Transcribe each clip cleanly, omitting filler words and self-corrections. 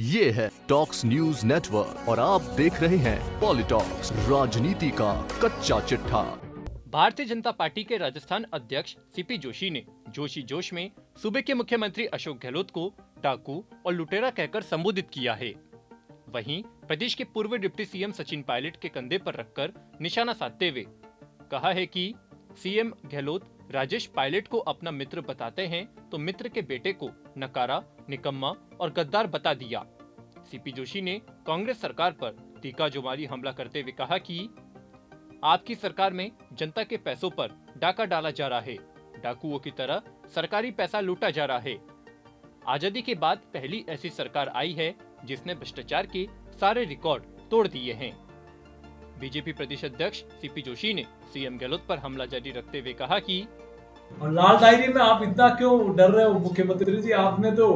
ये है talks news network और आप देख रहे हैं पॉलिटॉक्स, राजनीति का कच्चा चिट्ठा। भारतीय जनता पार्टी के राजस्थान अध्यक्ष सीपी जोशी ने जोशी जोश में सूबे के मुख्यमंत्री अशोक गहलोत को डाकू और लुटेरा कहकर संबोधित किया है। वहीं प्रदेश के पूर्व डिप्टी सीएम सचिन पायलट के कंधे पर रखकर निशाना साधते हुए कहा है कि सीएम गहलोत राजेश पायलट को अपना मित्र बताते हैं तो मित्र के बेटे को नकारा, निकम्मा और गद्दार बता दिया। सीपी जोशी ने कांग्रेस सरकार पर तीखा-जुमारी हमला करते हुए कहा कि आपकी सरकार में जनता के पैसों पर डाका डाला जा रहा है, डाकुओं की तरह सरकारी पैसा लूटा जा रहा है। आजादी के बाद पहली ऐसी सरकार आई है जिसने भ्रष्टाचार के सारे रिकॉर्ड तोड़ दिए हैं। बीजेपी प्रदेश अध्यक्ष सीपी जोशी ने सीएम गहलोत पर हमला जारी रखते हुए कहा कि और लाल डायरी में आप इतना क्यों डर रहे हो मुख्यमंत्री जी? आपने तो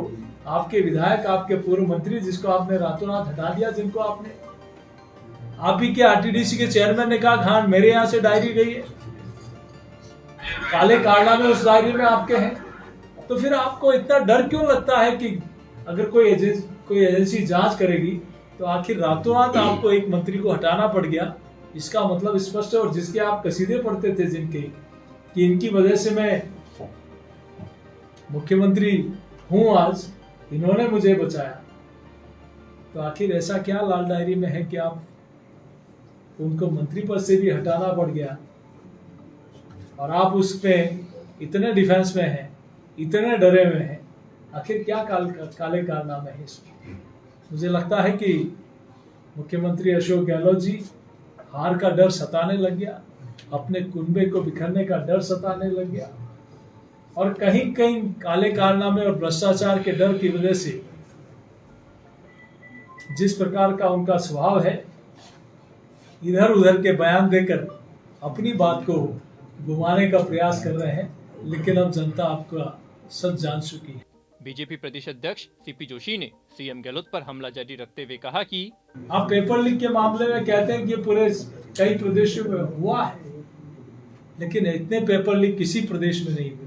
आपके विधायक, आपके पूर्व मंत्री जिसको आपने रातों रात हटा दिया, जिनको आपने आप ही के आरटीडीसी के चेयरमैन ने कहा घाट मेरे यहाँ से डायरी गई है, काले कारनामे उस डायरी में आपके हैं, तो फिर आपको इतना डर क्यों लगता है कि अगर कोई एजेंसी जांच करेगी तो आखिर रातों रात आपको एक मंत्री को हटाना पड़ गया? इसका मतलब स्पष्ट है। और जिसके आप कसीदे पढ़ते थे जिनके कि इनकी वजह से मैं मुख्यमंत्री हूं आज, इन्होंने मुझे बचाया, तो आखिर ऐसा क्या लाल डायरी में है कि आप उनको मंत्री पद से भी हटाना पड़ गया और आप उसमें इतने डिफेंस में हैं, इतने डरे हुए हैं? आखिर क्या काले कारनामे हैं इसमें? मुझे लगता है कि मुख्यमंत्री अशोक गहलोत जी हार का डर सताने लग गया, अपने कुनबे को बिखरने का डर सताने लग गया, और कहीं कहीं काले कारनामे और भ्रष्टाचार के डर की वजह से जिस प्रकार का उनका स्वभाव है, इधर उधर के बयान देकर अपनी बात को घुमाने का प्रयास कर रहे हैं, लेकिन अब जनता आपका सब जान चुकी है। बीजेपी प्रदेश अध्यक्ष सीपी जोशी ने सीएम गहलोत पर हमला जारी रखते हुए कहा कि आप पेपर लीक के मामले में कहते हैं कि पूरे कई प्रदेशों में हुआ है, लेकिन इतने पेपर लीक किसी प्रदेश में नहीं हुए।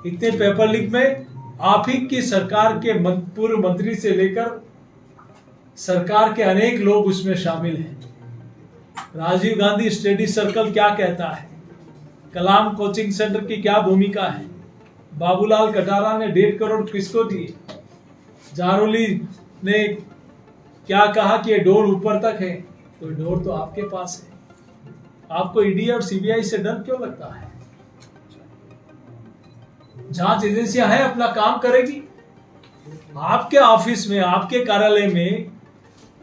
इतने पेपर लीक में आप ही की सरकार के पूर्व मंत्री से लेकर सरकार के अनेक लोग उसमें शामिल हैं। राजीव गांधी स्टडी सर्कल क्या कहता है, कलाम कोचिंग सेंटर की क्या भूमिका है, बाबूलाल कटारा ने 1.5 करोड़ किसको दिए, जारोली ने क्या कहा कि ये डोर ऊपर तक है, तो डोर तो आपके पास है। आपको ईडी और सीबीआई से डर क्यों लगता है? जांच एजेंसियां हैं, अपना काम करेगी। आपके ऑफिस में, आपके कार्यालय में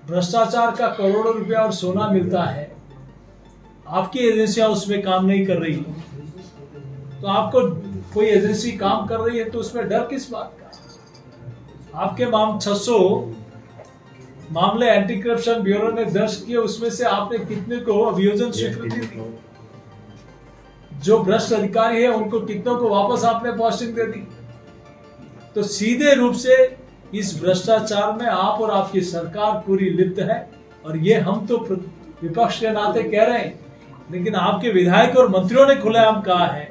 भ्रष्टाचार का करोड़ों रुपया और सोना मिलता है, आपकी एजेंसियां उसमें काम नहीं कर रही, तो आपको कोई एजेंसी काम कर रही है तो उसमें डर किस बात का? आपके 600 मामले एंटी करप्शन ब्यूरो ने दर्ज किए, उसमें से आपने कितने को अभियोजन स्वीकृति दी? जो भ्रष्ट अधिकारी है उनको कितनों को वापस आपने पोस्टिंग दे दी? तो सीधे रूप से इस भ्रष्टाचार में आप और आपकी सरकार पूरी लिप्त है, और ये हम तो विपक्ष के नाते कह रहे हैं, लेकिन आपके विधायक और मंत्रियों ने खुलेआम कहा है,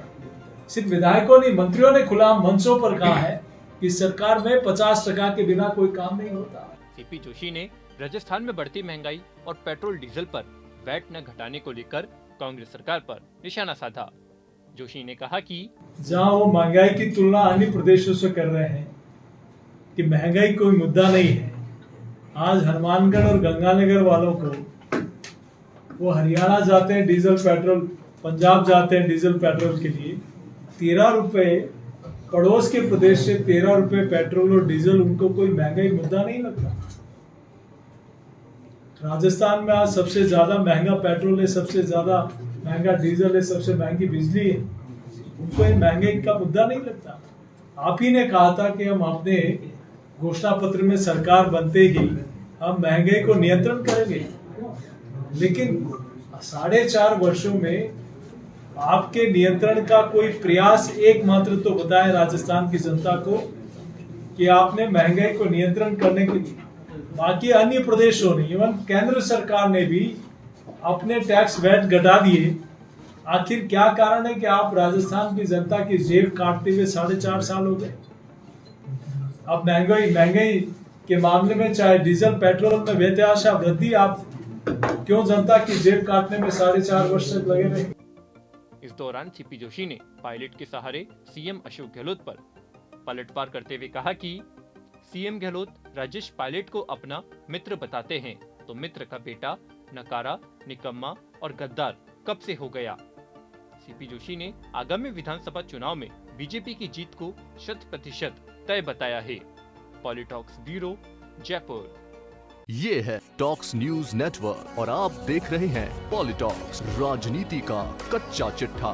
सिर्फ विधायकों नहीं मंत्रियों ने खुलेआम मंचों पर कहा है कि सरकार में 50% के बिना कोई काम नहीं होता। सीपी जोशी ने राजस्थान में बढ़ती महंगाई और पेट्रोल डीजल पर वैट न घटाने को लेकर कांग्रेस सरकार पर निशाना साधा। जोशी ने कहा कि जहां वो महंगाई की तुलना अन्य प्रदेशों से कर रहे हैं कि महंगाई कोई मुद्दा नहीं है, आज हनुमानगढ़ और गंगानगर वालों को, वो हरियाणा जाते हैं डीजल पेट्रोल, पंजाब जाते हैं डीजल पेट्रोल के लिए, 13 रुपए पड़ोस के प्रदेश से 13 रुपए पेट्रोल और डीजल उनको कोई महंगाई मुद्दा नहीं लगता। राजस्थान में आज सबसे ज्यादा महंगा पेट्रोल है, सबसे ज्यादा महंगा डीजल है, सबसे महंगी बिजली है, उनको ये महंगाई का मुद्दा नहीं लगता। आप ही ने कहा था कि हम अपने घोषणा पत्र में सरकार बनते ही हम महंगाई को नियंत्रण करेंगे, लेकिन 4.5 वर्षों में आपके नियंत्रण का कोई प्रयास एकमात्र तो बताएं राजस्थान की जनता को कि आपने महंगाई को नियंत्रण करने के लिए। बाकी अन्य प्रदेशों ने, इवन केंद्र सरकार ने भी अपने टैक्स वैट घटा दिए। आखिर क्या कारण है कि आप राजस्थान की जनता की जेब काटते हुए 4.5 साल हो गए? अब महंगाई के मामले में, चाहे डीजल पेट्रोल में बेतहाशा वृद्धि, आप क्यों जनता की जेब काटने में 4.5 वर्ष तक लगे रहे? इस दौरान सीपी जोशी ने पायलट के सहारे सीएम अशोक गहलोत पर पलटवार करते हुए कहा कि सीएम गहलोत राजेश पायलट को अपना मित्र बताते हैं, तो मित्र का बेटा नकारा, निकम्मा और गद्दार कब से हो गया। सीपी जोशी ने आगामी विधानसभा चुनाव में बीजेपी की जीत को 100% तय बताया है। पॉलिटॉक्स ब्यूरो, जयपुर। ये है टॉक्स न्यूज नेटवर्क और आप देख रहे हैं पॉलिटॉक्स, राजनीति का कच्चा चिट्ठा।